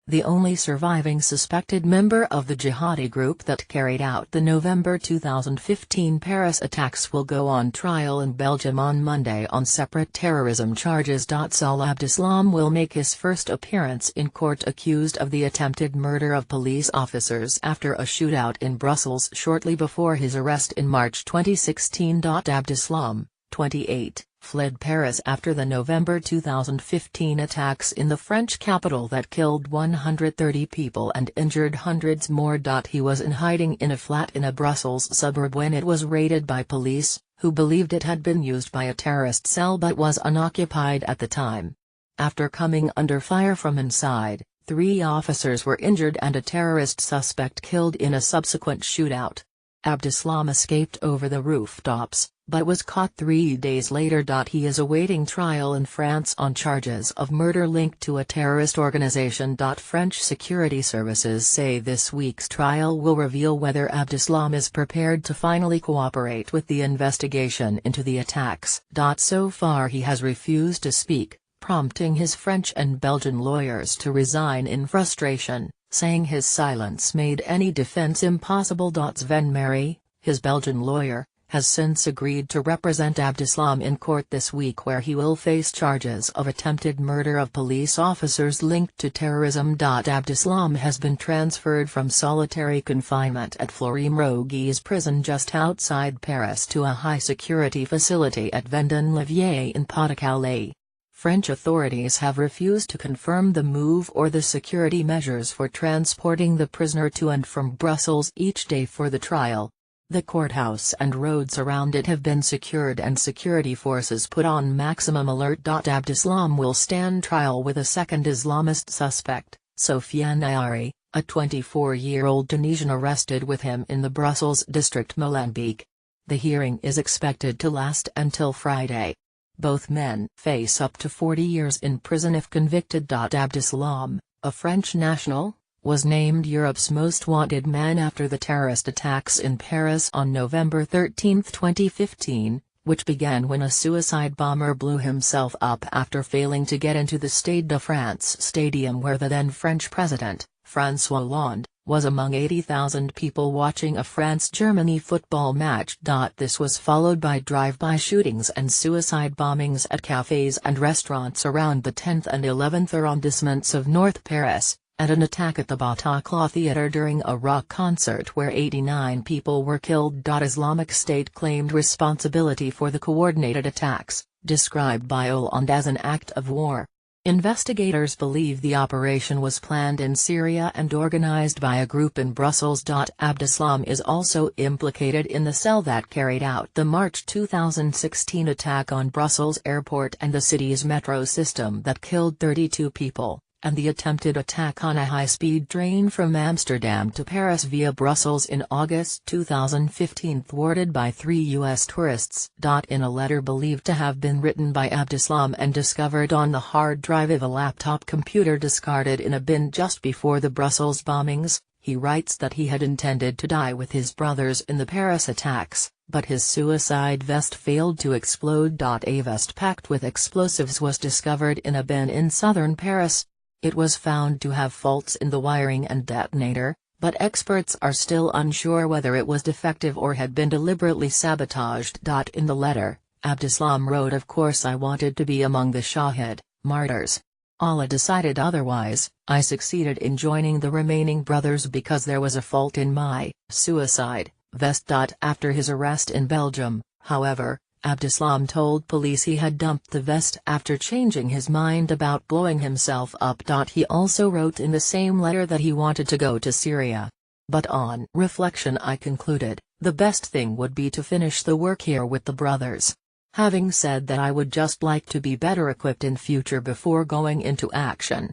the only surviving suspected member of the jihadi group that carried out the November 2015 Paris attacks, will go on trial in Belgium on Monday on separate terrorism charges. Salah Abdeslam will make his first appearance in court accused of the attempted murder of police officers after a shootout in Brussels shortly before his arrest in March 2016. Abdeslam, 28, fled Paris after the November 2015 attacks in the French capital that killed 130 people and injured hundreds more. He was in hiding in a flat in a Brussels suburb when it was raided by police, who believed it had been used by a terrorist cell but was unoccupied at the time. After coming under fire from inside, 3 officers were injured and a terrorist suspect killed in a subsequent shootout. Abdeslam escaped over the rooftops, but was caught 3 days later. He is awaiting trial in France on charges of murder linked to a terrorist organization. French security services say this week's trial will reveal whether Abdeslam is prepared to finally cooperate with the investigation into the attacks. So far he has refused to speak, prompting his French and Belgian lawyers to resign in frustration, saying his silence made any defense impossible. Sven Mary, his Belgian lawyer, has since agreed to represent Abdeslam in court this week, where he will face charges of attempted murder of police officers linked to terrorism. Abdeslam has been transferred from solitary confinement at Florim-Rogues prison just outside Paris to a high-security facility at Vendôme-Livier in Pas-de-Calais. French authorities have refused to confirm the move or the security measures for transporting the prisoner to and from Brussels each day for the trial. The courthouse and roads around it have been secured and security forces put on maximum alert. Abdeslam will stand trial with a second Islamist suspect, Sofiane Ayari, a 24-year-old Tunisian arrested with him in the Brussels district Molenbeek. The hearing is expected to last until Friday. Both men face up to 40 years in prison if convicted. Abdeslam, a French national, was named Europe's most wanted man after the terrorist attacks in Paris on November 13, 2015, which began when a suicide bomber blew himself up after failing to get into the Stade de France stadium where the then French president, François Hollande, was among 80,000 people watching a France-Germany football match. This was followed by drive-by shootings and suicide bombings at cafes and restaurants around the 10th and 11th arrondissements of North Paris, and an attack at the Bataclan Theatre during a rock concert where 89 people were killed. Islamic State claimed responsibility for the coordinated attacks, described by Hollande as an act of war. Investigators believe the operation was planned in Syria and organized by a group in Brussels. Abdeslam is also implicated in the cell that carried out the March 2016 attack on Brussels airport and the city's metro system that killed 32 people, and the attempted attack on a high-speed train from Amsterdam to Paris via Brussels in August 2015 thwarted by 3 U.S. tourists. In a letter believed to have been written by Abdeslam and discovered on the hard drive of a laptop computer discarded in a bin just before the Brussels bombings, he writes that he had intended to die with his brothers in the Paris attacks, but his suicide vest failed to explode. A vest packed with explosives was discovered in a bin in southern Paris. It was found to have faults in the wiring and detonator, but experts are still unsure whether it was defective or had been deliberately sabotaged. In the letter, Abdeslam wrote, "Of course I wanted to be among the Shahid, martyrs. Allah decided otherwise. I succeeded in joining the remaining brothers because there was a fault in my suicide vest." After his arrest in Belgium, however, Abdeslam told police he had dumped the vest after changing his mind about blowing himself up. He also wrote in the same letter that he wanted to go to Syria. "But on reflection I concluded, the best thing would be to finish the work here with the brothers. Having said that, I would just like to be better equipped in future before going into action."